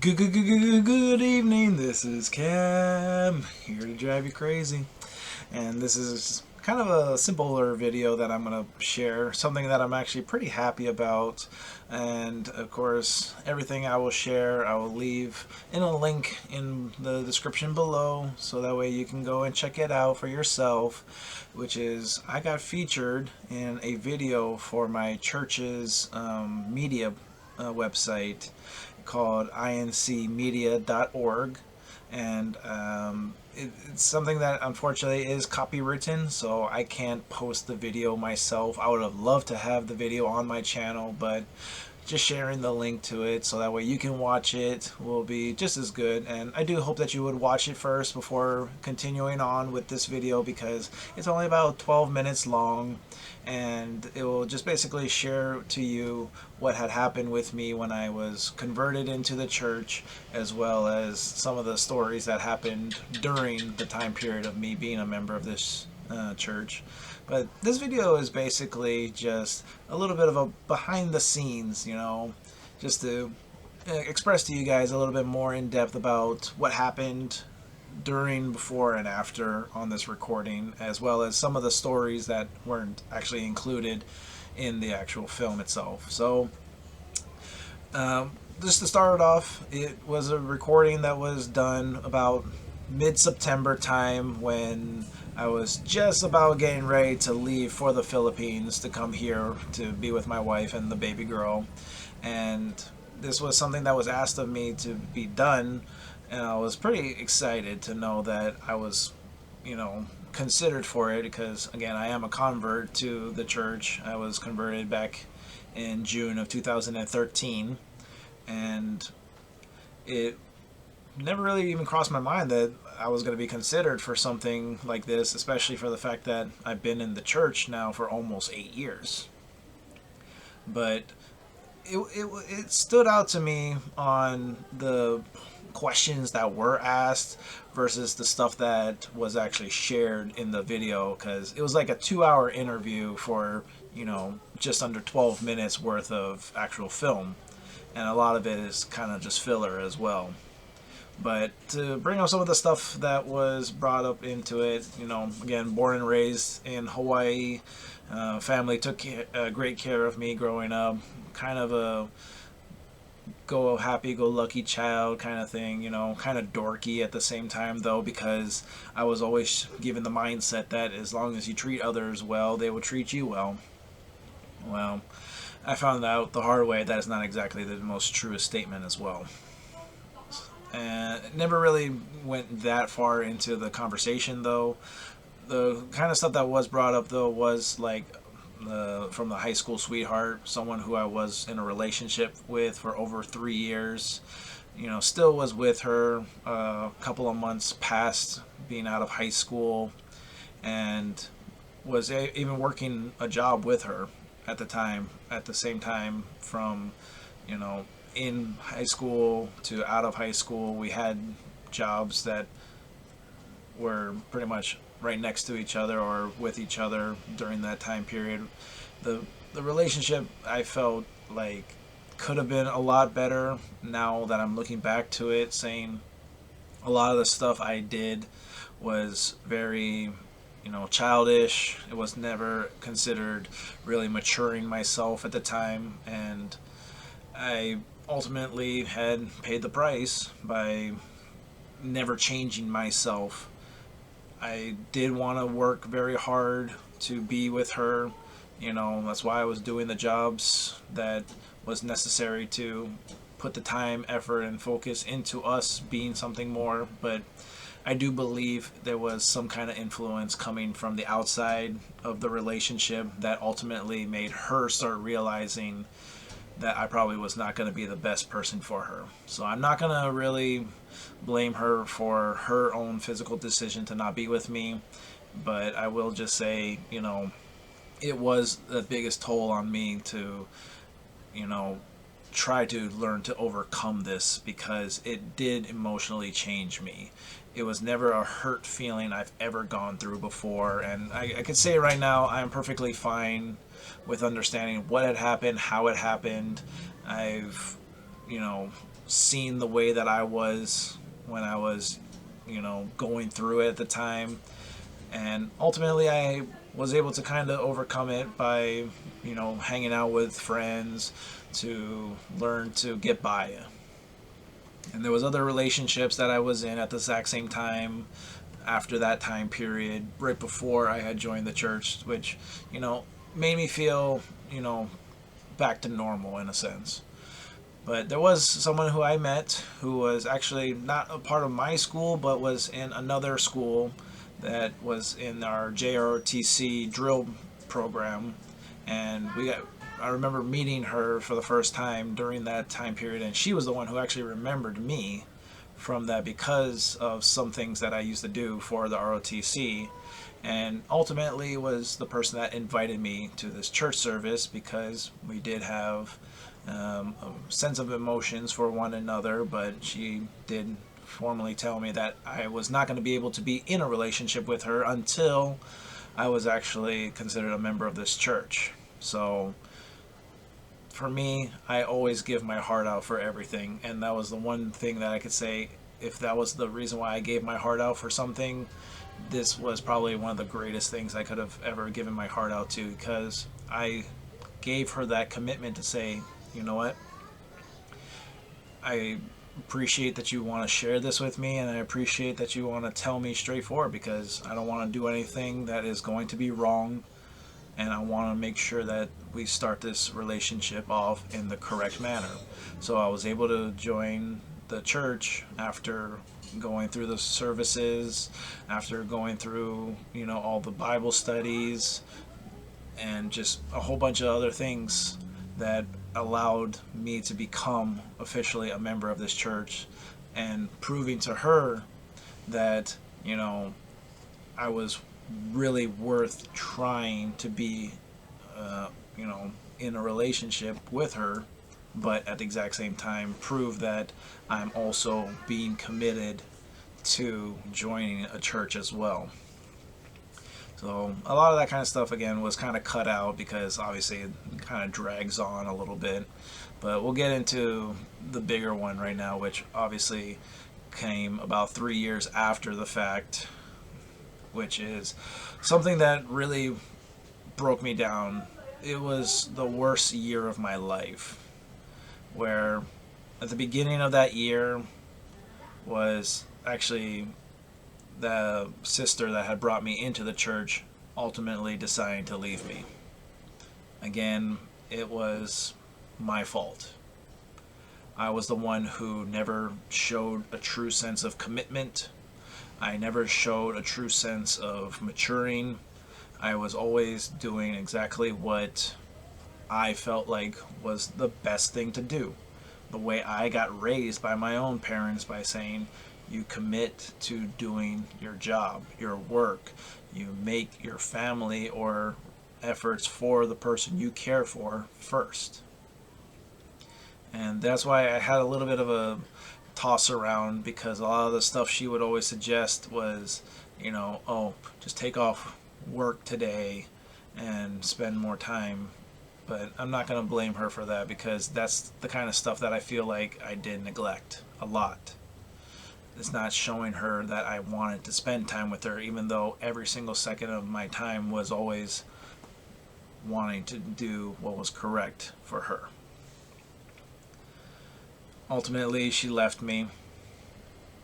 Good evening. This is Cam here to drive you crazy, and this is kind of a simpler video that I'm gonna share. Something that I'm actually pretty happy about, and of course, everything I will share, I will leave in a link in the description below, so that way you can go and check it out for yourself. Which is, I got featured in a video for my church's media website called incmedia.org, and it's something that unfortunately is copywritten, so I can't post the video myself. I would have loved to have the video on my channel, but just sharing the link to it so that way you can watch it will be just as good. And I do hope that you would watch it first before continuing on with this video, because it's only about 12 minutes long, and it will just basically share to you what had happened with me when I was converted into the church, as well as some of the stories that happened during the time period of me being a member of this church. But this video is basically just a little bit of a behind the scenes, just to express to you guys a little bit more in depth about what happened during, before, and after on this recording, as well as some of the stories that weren't actually included in the actual film itself. So, just to start off, it was a recording that was done about mid-September time, when I was just about getting ready to leave for the Philippines to come here to be with my wife and the baby girl. And this was something that was asked of me to be done, and I was pretty excited to know that I was, considered for it, because again, I am a convert to the church. I was converted back in June of 2013, and it never really even crossed my mind that I was going to be considered for something like this, especially for the fact that I've been in the church now for almost 8 years. But it stood out to me on the questions that were asked versus the stuff that was actually shared in the video, because it was like a 2-hour interview for, just under 12 minutes worth of actual film, and a lot of it is kind of just filler as well. But to bring up some of the stuff that was brought up into it, again, born and raised in Hawaii, family took great care of me growing up. Kind of a go happy go lucky child kind of thing, kind of dorky at the same time though, because I was always given the mindset that as long as you treat others well, they will treat you well. Well, I found out the hard way that is not exactly the most truest statement as well. And it never really went that far into the conversation though. The kind of stuff that was brought up though was like from the high school sweetheart, someone who I was in a relationship with for over 3 years. Still was with her a couple of months past being out of high school, and was even working a job with her at the time, at the same time, from, in high school to out of high school. We had jobs that were pretty much right next to each other or with each other during that time period. The relationship, I felt like, could have been a lot better now that I'm looking back to it, saying a lot of the stuff I did was very, childish. It was never considered really maturing myself at the time, and I ultimately had paid the price by never changing myself. I did want to work very hard to be with her. That's why I was doing the jobs that was necessary to put the time, effort, and focus into us being something more. But I do believe there was some kind of influence coming from the outside of the relationship that ultimately made her start realizing that I probably was not going to be the best person for her. So I'm not going to really blame her for her own physical decision to not be with me, but I will just say, it was the biggest toll on me to, try to learn to overcome this, because it did emotionally change me. It was never a hurt feeling I've ever gone through before, and I could say right now I'm perfectly fine with understanding what had happened, how it happened. I've, seen the way that I was when I was, going through it at the time. And ultimately, I was able to kind of overcome it by, hanging out with friends to learn to get by. And there was other relationships that I was in at the exact same time after that time period, right before I had joined the church, which, made me feel, back to normal in a sense. But there was someone who I met who was actually not a part of my school, but was in another school that was in our JROTC drill program. And I remember meeting her for the first time during that time period, and she was the one who actually remembered me from that because of some things that I used to do for the ROTC, and ultimately was the person that invited me to this church service because we did have a sense of emotions for one another, but she did formally tell me that I was not going to be able to be in a relationship with her until I was actually considered a member of this church. So for me, I always give my heart out for everything, and that was the one thing that I could say, if that was the reason why I gave my heart out for something, this was probably one of the greatest things I could have ever given my heart out to, because I gave her that commitment to say, you know what, I appreciate that you want to share this with me, and I appreciate that you want to tell me straightforward, because I don't want to do anything that is going to be wrong, and I want to make sure that we start this relationship off in the correct manner. So I was able to join the church after going through the services, after going through, all the Bible studies, and just a whole bunch of other things that allowed me to become officially a member of this church, and proving to her that, I was really worth trying to be, in a relationship with her, but at the exact same time prove that I'm also being committed to joining a church as well. So a lot of that kind of stuff, again, was kind of cut out because obviously it kind of drags on a little bit. But we'll get into the bigger one right now, which obviously came about 3 years after the fact, which is something that really broke me down. It was the worst year of my life, where at the beginning of that year was actually the sister that had brought me into the church ultimately deciding to leave me. Again, it was my fault. I was the one who never showed a true sense of commitment. I never showed a true sense of maturing. I was always doing exactly what I felt like was the best thing to do. The way I got raised by my own parents, by saying, you commit to doing your job, your work. You make your family or efforts for the person you care for first. And that's why I had a little bit of a toss around, because a lot of the stuff she would always suggest was, oh, just take off work today and spend more time. But I'm not going to blame her for that, because that's the kind of stuff that I feel like I did neglect a lot. It's not showing her that I wanted to spend time with her, even though every single second of my time was always wanting to do what was correct for her. Ultimately, she left me,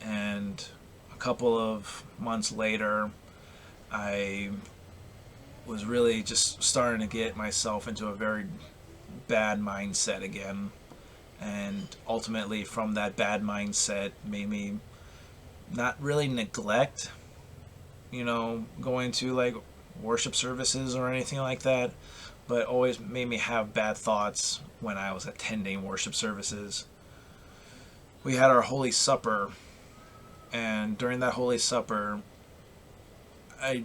and a couple of months later, I was really just starting to get myself into a very bad mindset again. And ultimately, from that bad mindset, made me not really neglect, going to like worship services or anything like that, but always made me have bad thoughts when I was attending worship services. We had our Holy Supper, and during that Holy Supper, I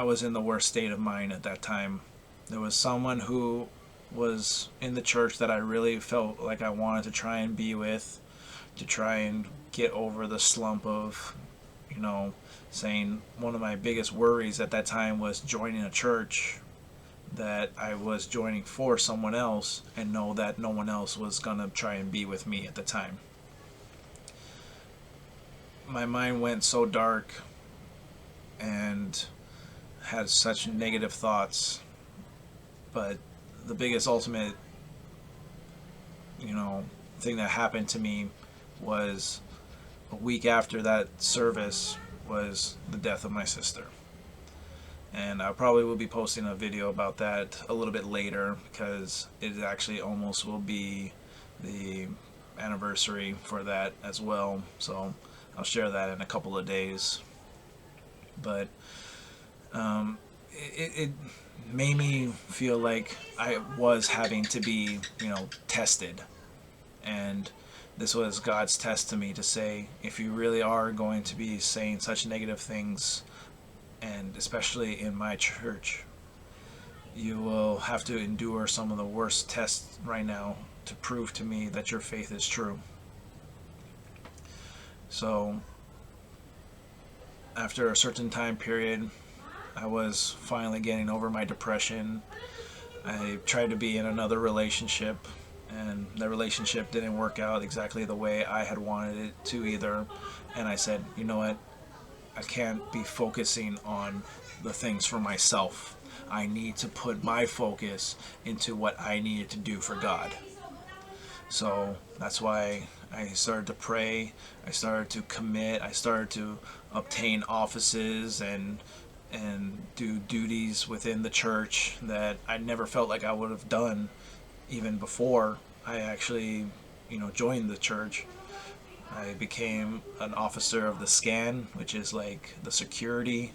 was in the worst state of mind at that time. There was someone who was in the church that I really felt like I wanted to try and be with, to try and get over the slump of, saying one of my biggest worries at that time was joining a church that I was joining for someone else and know that no one else was going to try and be with me at the time. My mind went so dark and had such negative thoughts, but the biggest ultimate, thing that happened to me was a week after that service was the death of my sister. And I probably will be posting a video about that a little bit later, because it actually almost will be the anniversary for that as well. So I'll share that in a couple of days. But it made me feel like I was having to be, tested. And this was God's test to me to say, if you really are going to be saying such negative things, and especially in my church, you will have to endure some of the worst tests right now to prove to me that your faith is true. So after a certain time period, I was finally getting over my depression. I tried to be in another relationship, and the relationship didn't work out exactly the way I had wanted it to either. And I said, you know what? I can't be focusing on the things for myself. I need to put my focus into what I needed to do for God. So that's why I started to pray. I started to commit. I started to obtain offices and do duties within the church that I never felt like I would have done even before I actually, joined the church. I became an officer of the scan, which is like the security,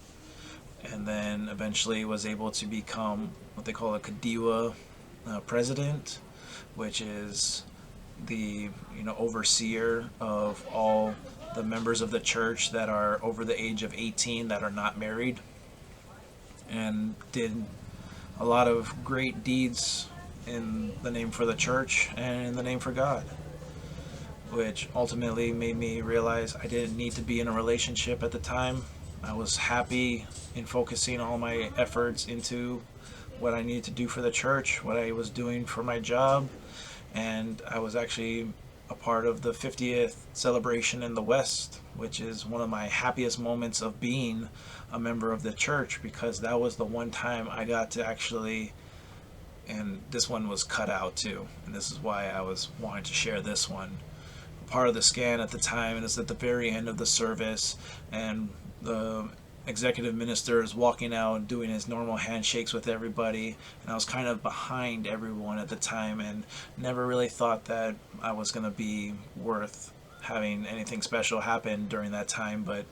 and then eventually was able to become what they call a Kadiwa president, which is the overseer of all the members of the church that are over the age of 18 that are not married, and did a lot of great deeds in the name for the church and in the name for God, which ultimately made me realize I didn't need to be in a relationship at the time. I was happy in focusing all my efforts into what I needed to do for the church, what I was doing for my job, and I was actually a part of the 50th celebration in the West, which is one of my happiest moments of being a member of the church, because that was the one time I got to actually, and this one was cut out too, and this is why I was wanting to share this one. Part of the scan at the time, and it's at the very end of the service, and the executive minister is walking out and doing his normal handshakes with everybody, and I was kind of behind everyone at the time and never really thought that I was going to be worth having anything special happen during that time. But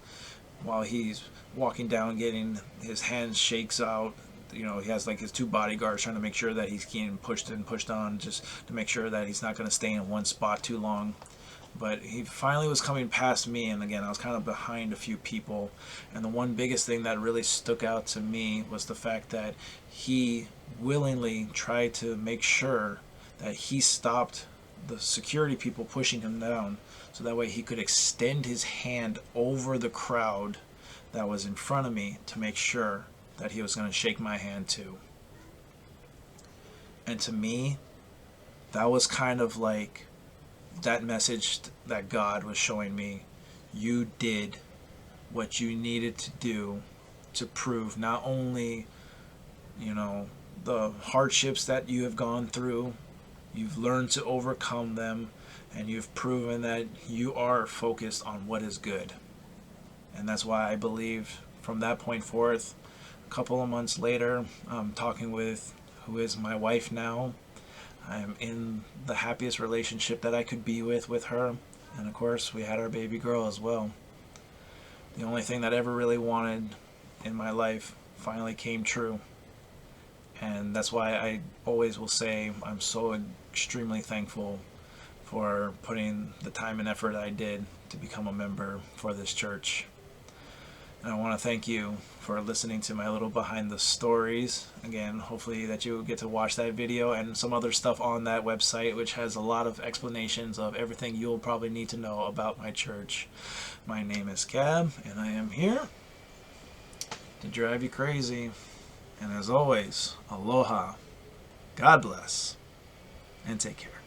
while he's walking down getting his handshakes out, he has like his two bodyguards trying to make sure that he's getting pushed and pushed on, just to make sure that he's not going to stay in one spot too long. But he finally was coming past me, and again, I was kind of behind a few people. And the one biggest thing that really stuck out to me was the fact that he willingly tried to make sure that he stopped the security people pushing him down, so that way he could extend his hand over the crowd that was in front of me to make sure that he was going to shake my hand too. And to me, that was kind of like that message that God was showing me. You did what you needed to do to prove not only, the hardships that you have gone through, you've learned to overcome them, and you've proven that you are focused on what is good. And that's why I believe from that point forth, a couple of months later, I'm talking with who is my wife now. I'm in the happiest relationship that I could be with her. And of course, we had our baby girl as well. The only thing that I ever really wanted in my life finally came true. And that's why I always will say I'm so extremely thankful for putting the time and effort I did to become a member for this church. And I want to thank you for listening to my little behind the stories. Again, hopefully that you get to watch that video and some other stuff on that website, which has a lot of explanations of everything you'll probably need to know about my church. My name is Cab, and I am here to drive you crazy. And as always, aloha, God bless, and take care.